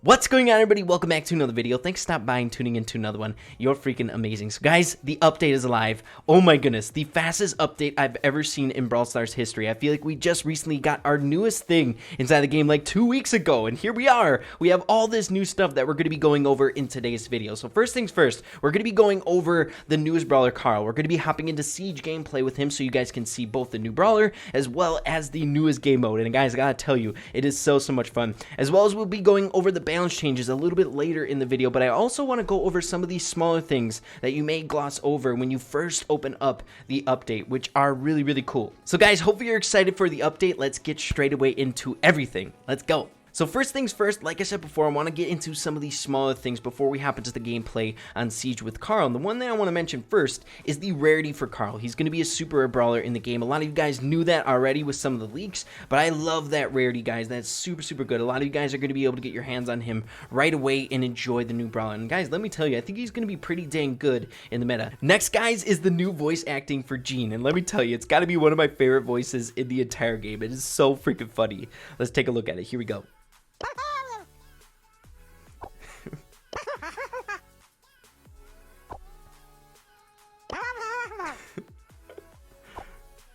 What's going on, everybody? Welcome back to another video. Thanks for stopping by and tuning into another one. You're freaking amazing. So guys, the update is alive. Oh my goodness, the fastest update I've ever seen in Brawl Stars history. I feel like we just recently got our newest thing inside the game like 2 weeks ago, and here we are. We have all this new stuff that we're going to be going over in today's video. So first things first, we're going to be going over the newest Brawler Carl. We're going to be hopping into Seige gameplay with him so you guys can see both the new Brawler as well as the newest game mode. And guys, I gotta tell you, it is so much fun. As well as we'll be going over the balance changes a little bit later in the video, but I also want to go over some of these smaller things that you may gloss over when you first open up the update, which are really cool. So guys, hopefully you're excited for the update. Let's get straight away into everything. Let's go. So first things first, like I said before, I want to get into some of these smaller things before we hop into the gameplay on Seige with Carl. And the one thing I want to mention first is the rarity for Carl. He's going to be a super rare brawler in the game. A lot of you guys knew that already with some of the leaks, but I love that rarity, guys. That's super good. A lot of you guys are going to be able to get your hands on him right away and enjoy the new brawler. And guys, let me tell you, I think he's going to be pretty dang good in the meta. Next, guys, is the new voice acting for Gene. And let me tell you, it's got to be one of my favorite voices in the entire game. It is so freaking funny. Let's take a look at it. Here we go.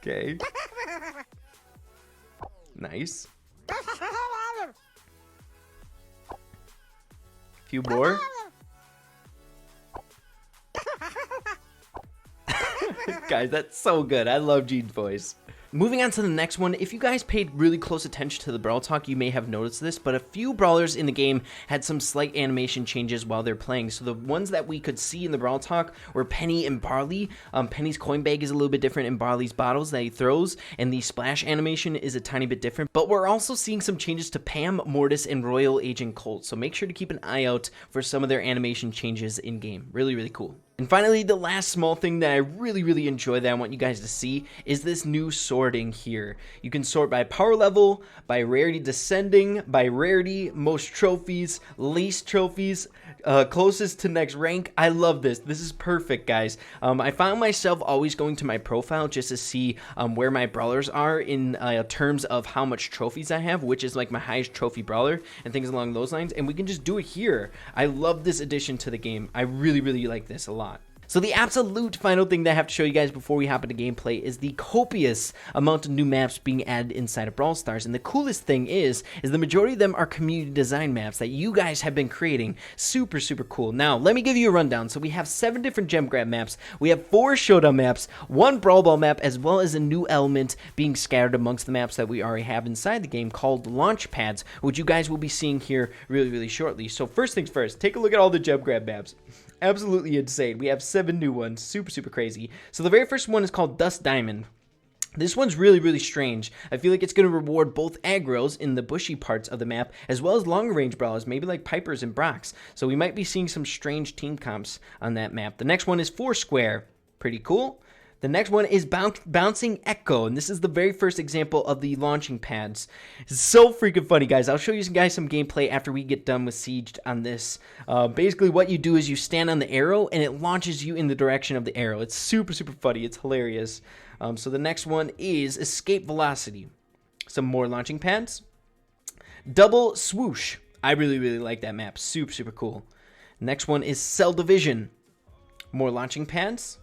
Okay. Nice. Few more. Guys, that's so good. I love Gene's voice. Moving on to the next one, if you guys paid really close attention to the Brawl Talk, you may have noticed this, but a few brawlers in the game had some slight animation changes while they're playing. So the ones that we could see in the Brawl Talk were Penny and Barley. Penny's coin bag is a little bit different in Barley's bottles that he throws, and the splash animation is a tiny bit different. But we're also seeing some changes to Pam, Mortis, and Royal Agent Colt, so make sure to keep an eye out for some of their animation changes in-game. Really cool. And finally, the last small thing that I really enjoy that I want you guys to see is this new sorting here. You can sort by power level, by rarity descending, by rarity, most trophies, least trophies, closest to next rank. I love this. This is perfect, guys. I found myself always going to my profile just to see where my brawlers are in terms of how much trophies I have, which is like my highest trophy brawler and things along those lines. And we can just do it here. I love this addition to the game. I really like this a lot. So the absolute final thing that I have to show you guys before we hop into gameplay is the copious amount of new maps being added inside of Brawl Stars. And the coolest thing is the majority of them are community design maps that you guys have been creating. Super cool. Now, let me give you a rundown. So we have 7 different gem grab maps. We have 4 Showdown maps, 1 Brawl Ball map, as well as a new element being scattered amongst the maps that we already have inside the game called launch pads, which you guys will be seeing here really shortly. So first things first, take a look at all the gem grab maps. Absolutely insane. We have 7 new ones. Super crazy. So the very first one is called Dust Diamond. This one's really strange. I feel like it's going to reward both aggros in the bushy parts of the map as well as longer range brawlers, maybe like Pipers and Brocks. So we might be seeing some strange team comps on that map. The next one is Foursquare. Pretty cool. The next one is Bouncing Echo, and this is the very first example of the launching pads. It's so freaking funny, guys. I'll show you guys some gameplay after we get done with Seige on this. Basically, what you do is you stand on the arrow, and it launches you in the direction of the arrow. It's super funny. It's hilarious. So the next one is Escape Velocity. Some more launching pads. Double Swoosh. I really like that map. Super cool. Next one is Cell Division. More launching pads.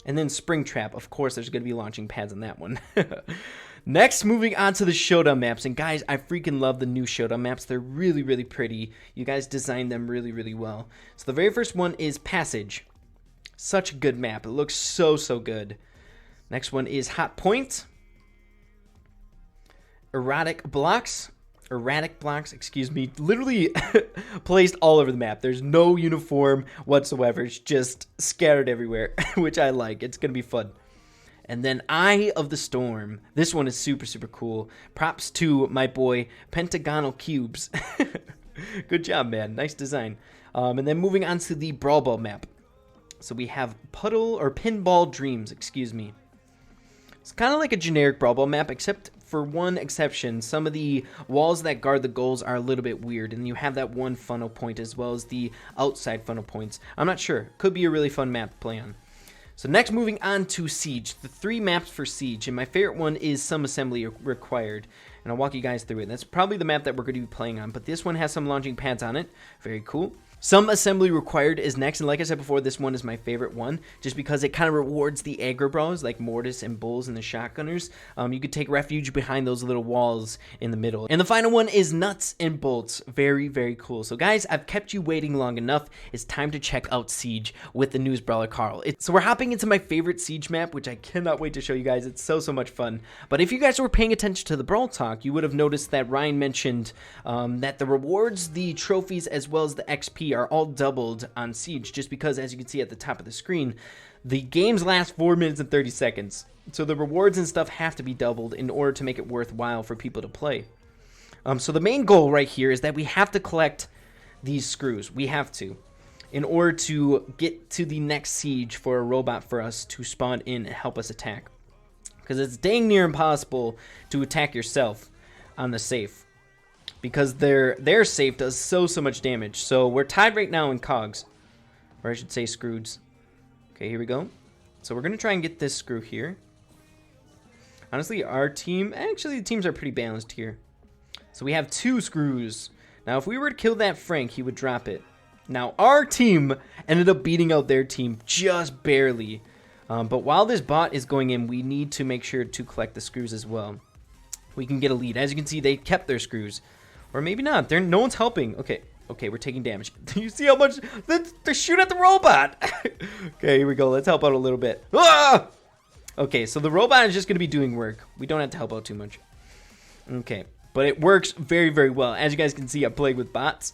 And then Springtrap. Of course, there's going to be launching pads on that one. Next, moving on to the Showdown maps. And guys, I freaking love the new Showdown maps. They're really pretty. You guys designed them really well. So the very first one is Passage. Such a good map. It looks so good. Next one is Hot Point. Erratic Blocks, excuse me, literally placed all over the map. There's no uniform whatsoever. It's just scattered everywhere, which I like. It's going to be fun. And then Eye of the Storm. This one is super cool. Props to my boy Pentagonal Cubes. Good job, man. Nice design. And then moving on to the Brawl Ball map. So we have Pinball Dreams, excuse me. It's kind of like a generic Brawl Ball map, except for one exception. Some of the walls that guard the goals are a little bit weird, and you have that one funnel point as well as the outside funnel points. I'm not sure. Could be a really fun map to play on. So next, moving on to Seige, the 3 maps for Seige, and my favorite one is some assembly required, and I'll walk you guys through it. That's probably the map that we're going to be playing on, but this one has some launching pads on it. Very cool. Some assembly required is next, and like I said before, this one is my favorite one, just because it kind of rewards the aggro brawlers like Mortis and Bulls and the shotgunners. You could take refuge behind those little walls in the middle. And the final one is nuts and bolts. Very, very cool. So guys, I've kept you waiting long enough. It's time to check out Seige with the news Brawler Carl. So we're hopping into my favorite Seige map, which I cannot wait to show you guys. It's so much fun. But if you guys were paying attention to the Brawl Talk, you would have noticed that Ryan mentioned that the rewards, the trophies, as well as the XP are all doubled on Seige, just because, as you can see at the top of the screen, the games last 4 minutes and 30 seconds. So the rewards and stuff have to be doubled in order to make it worthwhile for people to play. So the main goal right here is that we have to collect these screws. We have to, in order to get to the next Seige for a robot for us to spawn in and help us attack. Because it's dang near impossible to attack yourself on the safe, because their safe does so much damage. So we're tied right now in cogs, or I should say screws. Okay, here we go. So we're gonna try and get this screw here. Honestly, our team, actually the teams are pretty balanced here. So we have 2 screws. Now if we were to kill that Frank, he would drop it. Now our team ended up beating out their team just barely. But while this bot is going in, we need to make sure to collect the screws as well. We can get a lead. As you can see, they kept their screws. Or maybe not. No one's helping. Okay, we're taking damage. Do you see how much they shoot at the robot? Okay, here we go. Let's help out a little bit. Ah! Okay, so the robot is just going to be doing work. We don't have to help out too much. Okay, but it works very well. As you guys can see, I'm playing with bots.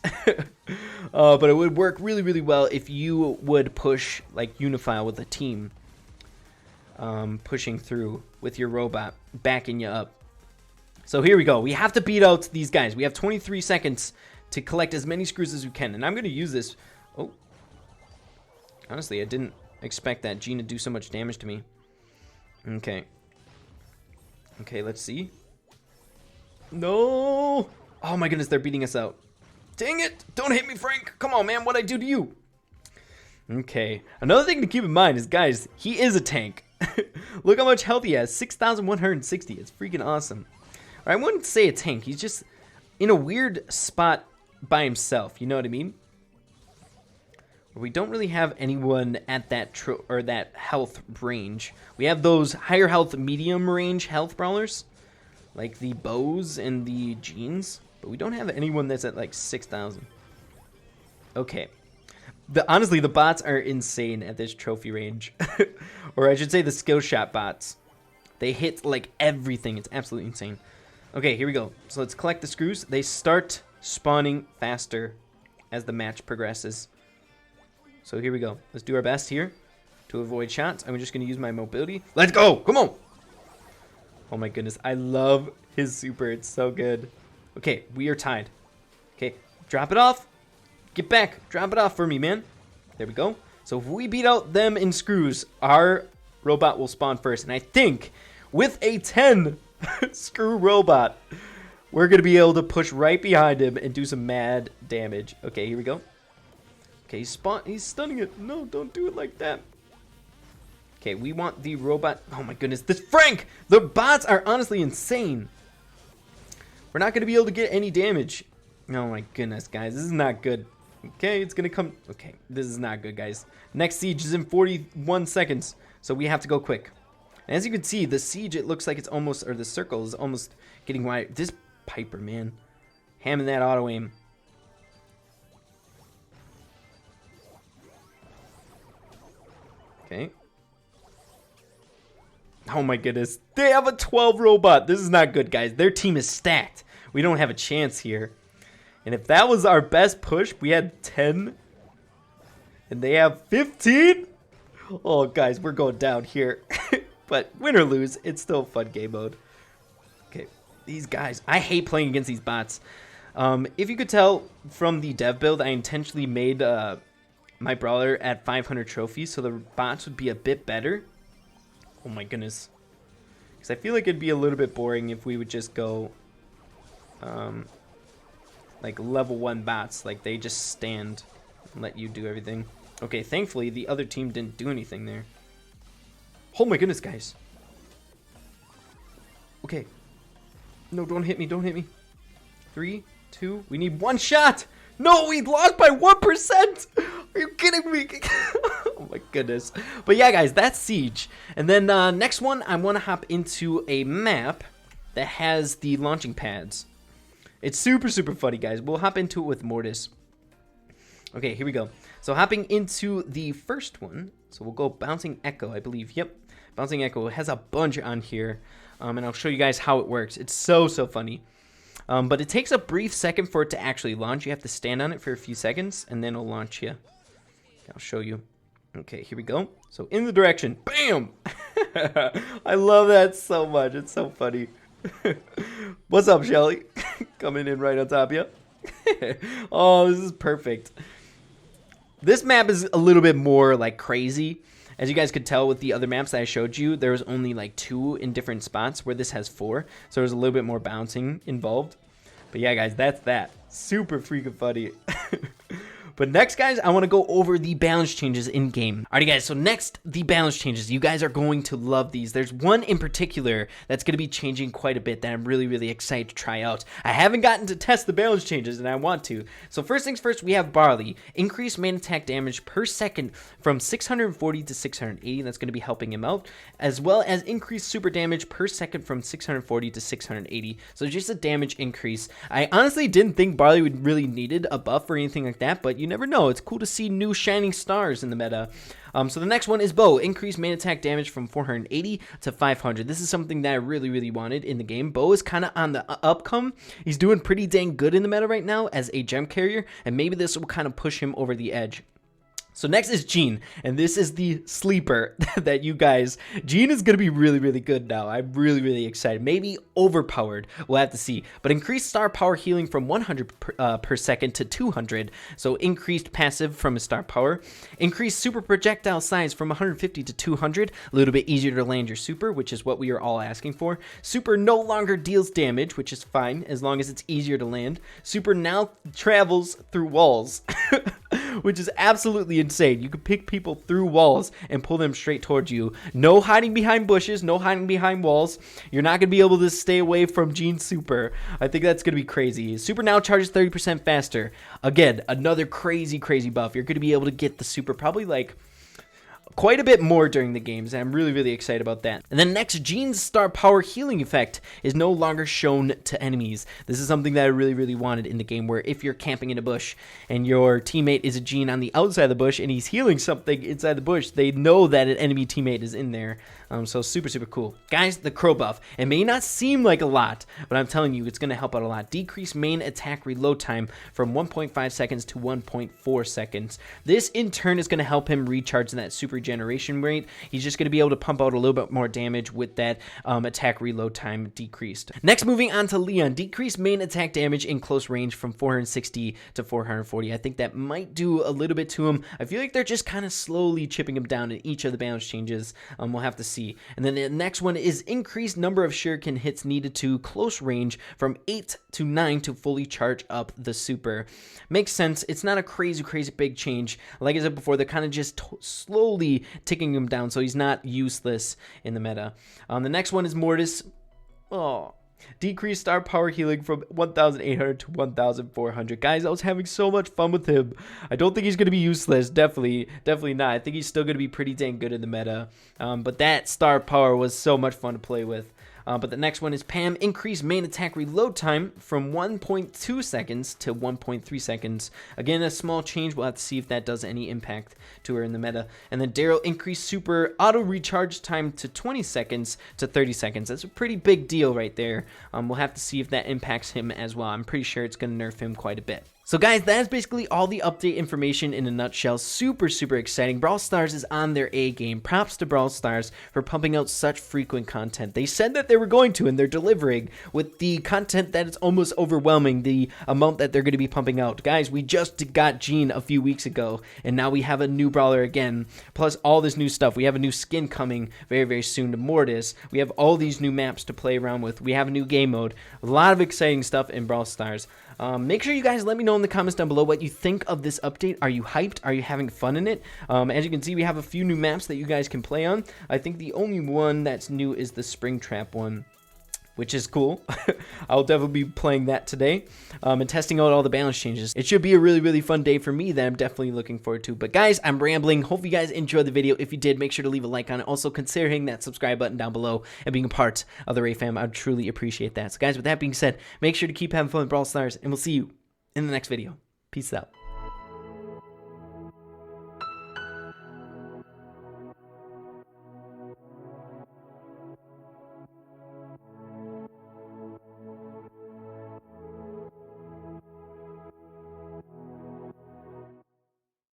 But it would work really well if you would push, like, unify with a team. Pushing through with your robot, backing you up. So here we go. We have to beat out these guys. We have 23 seconds to collect as many screws as we can. And I'm going to use this. Oh. Honestly, I didn't expect that Gene to do so much damage to me. Okay. Okay, let's see. No. Oh my goodness, they're beating us out. Dang it. Don't hit me, Frank. Come on, man. What'd I do to you? Okay. Another thing to keep in mind is, guys, he is a tank. Look how much health he has. 6,160. It's freaking awesome. Or I wouldn't say a tank. He's just in a weird spot by himself. You know what I mean? We don't really have anyone at that that health range. We have those higher health, medium range health brawlers, like the Bows and the Jeans, but we don't have anyone that's at like 6,000. Okay. Honestly, the bots are insane at this trophy range. Or I should say the skill shot bots. They hit like everything. It's absolutely insane. Okay, here we go. So let's collect the screws. They start spawning faster as the match progresses. So here we go. Let's do our best here to avoid shots. I'm just going to use my mobility. Let's go. Come on. Oh my goodness. I love his super. It's so good. Okay, we are tied. Okay, drop it off. Get back. Drop it off for me, man. There we go. So if we beat out them in screws, our robot will spawn first. And I think with a 10 screw robot, we're going to be able to push right behind him and do some mad damage. Okay, here we go. Okay, he's stunning it. No, don't do it like that. Okay, we want the robot. Oh my goodness, this Frank! The bots are honestly insane. We're not going to be able to get any damage. Oh my goodness, guys, this is not good. Okay, it's going to come. Okay, this is not good, guys. Next Siege is in 41 seconds, so we have to go quick. And as you can see, the Siege, it looks like it's almost, or the circle is almost getting wide. This Piper, man. Hamming that auto aim. Okay. Oh my goodness. They have a 12 robot. This is not good, guys. Their team is stacked. We don't have a chance here. And if that was our best push, we had 10. And they have 15? Oh, guys, we're going down here. But win or lose, it's still a fun game mode. Okay, these guys. I hate playing against these bots. If you could tell from the dev build, I intentionally made my brawler at 500 trophies, so the bots would be a bit better. Oh my goodness. Because I feel like it'd be a little bit boring if we would just go like level 1 bots. Like they just stand and let you do everything. Okay, thankfully the other team didn't do anything there. Oh my goodness, guys. Okay. No, don't hit me. Don't hit me. 3, 2. We need 1 shot. No, we lost by 1%. Are you kidding me? Oh my goodness. But yeah, guys, that's Seige. And then next one, I want to hop into a map that has the launching pads. It's super, super funny, guys. We'll hop into it with Mortis. Okay, here we go. So hopping into the first one. So we'll go Bouncing Echo, I believe. Yep, Bouncing Echo. It has a bunch on here. And I'll show you guys how it works. It's so, so funny. But it takes a brief second for it to actually launch. You have to stand on it for a few seconds, and then it'll launch you. I'll show you. Okay, here we go. So in the direction. Bam! I love that so much. It's so funny. What's up, Shelly? Coming in right on top of you. Oh, this is perfect. This map is a little bit more like crazy. As you guys could tell with the other maps that I showed you, there was only like 2 in different spots, where this has 4. So there's a little bit more bouncing involved. But yeah, guys, that's that. Super freaking funny. But next, guys, I want to go over the balance changes in game. Alrighty, guys, so next, the balance changes. You guys are going to love these. There's one in particular that's going to be changing quite a bit that I'm really, really excited to try out. I haven't gotten to test the balance changes, and I want to. So first things first, we have Barley. Increased main attack damage per second from 640 to 680. That's going to be helping him out. As well as increased super damage per second from 640 to 680. So just a damage increase. I honestly didn't think Barley would really needed a buff or anything like that, but you never know. It's cool to see new shining stars in the meta. So the next one is Bo. Increased main attack damage from 480 to 500. This is something that I really, really wanted in the game. Bo is kind of on the upcome. He's doing pretty dang good in the meta right now as a gem carrier, and maybe this will kind of push him over the edge. So next is Jean, and this is the sleeper that you guys... Jean is going to be really, really good now. I'm really, really excited. Maybe overpowered. We'll have to see. But increased star power healing from 100 per second to 200. So increased passive from his star power. Increased super projectile size from 150 to 200. A little bit easier to land your super, which is what we are all asking for. Super no longer deals damage, which is fine as long as it's easier to land. Super now travels through walls. Which is absolutely insane. You can pick people through walls and pull them straight towards you. No hiding behind bushes, no hiding behind walls. You're not going to be able to stay away from Jean's super. I think that's going to be crazy. Super now charges 30% faster. Again, another crazy, crazy buff. You're going to be able to get the super probably like... quite a bit more during the games, and I'm really, really excited about that. And then next, Jean's star power healing effect is no longer shown to enemies. This is something that I really, really wanted in the game, where if you're camping in a bush and your teammate is a Jean on the outside of the bush and he's healing something inside the bush, they know that an enemy teammate is in there. So super, super cool. Guys, the crow buff. It may not seem like a lot, but I'm telling you, it's going to help out a lot. Decrease main attack reload time from 1.5 seconds to 1.4 seconds. This, in turn, is going to help him recharge that super generation rate. He's just going to be able to pump out a little bit more damage with that attack reload time decreased. Next, moving on to Leon. Decreased main attack damage in close range from 460 to 440. I think that might do a little bit to him. I feel like they're just kind of slowly chipping him down in each of the balance changes. We'll have to see. And then the next one is increased number of shuriken hits needed to close range from 8 to 9 to fully charge up the super. Makes sense. It's not a crazy, crazy big change. Like I said before, they're kind of just slowly ticking him down, so he's not useless in the meta. The next one is Mortis. Oh, decreased star power healing from 1,800 to 1,400. Guys, I was having so much fun with him. I don't think he's going to be useless. Definitely not. I think he's still going to be pretty dang good in the meta. But that star power was so much fun to play with. But the next one is Pam. Increased main attack reload time from 1.2 seconds to 1.3 seconds. Again, a small change. We'll have to see if that does any impact to her in the meta. And then Daryl increased super auto recharge time to 20 seconds to 30 seconds. That's a pretty big deal right there. We'll have to see if that impacts him as well. I'm pretty sure it's going to nerf him quite a bit. So guys, that is basically all the update information in a nutshell. Super, super exciting. Brawl Stars is on their A game. Props to Brawl Stars for pumping out such frequent content. They said that they were going to, and they're delivering with the content that is almost overwhelming, the amount that they're going to be pumping out. Guys, we just got Jean a few weeks ago, and now we have a new brawler again, plus all this new stuff. We have a new skin coming very, very soon to Mortis. We have all these new maps to play around with. We have a new game mode. A lot of exciting stuff in Brawl Stars. Make sure you guys let me know in the comments down below what you think of this update. Are you hyped? Are you having fun in it? As you can see, we have a few new maps that you guys can play on. I think the only one that's new is the Spring Trap one, which is cool. I'll definitely be playing that today and testing out all the balance changes. It should be a really, really fun day for me that I'm definitely looking forward to. But guys, I'm rambling. Hope you guys enjoyed the video. If you did, make sure to leave a like on it. Also, consider hitting that subscribe button down below and being a part of the Ray fam. I'd truly appreciate that. So guys, with that being said, make sure to keep having fun with Brawl Stars, and we'll see you in the next video. Peace out.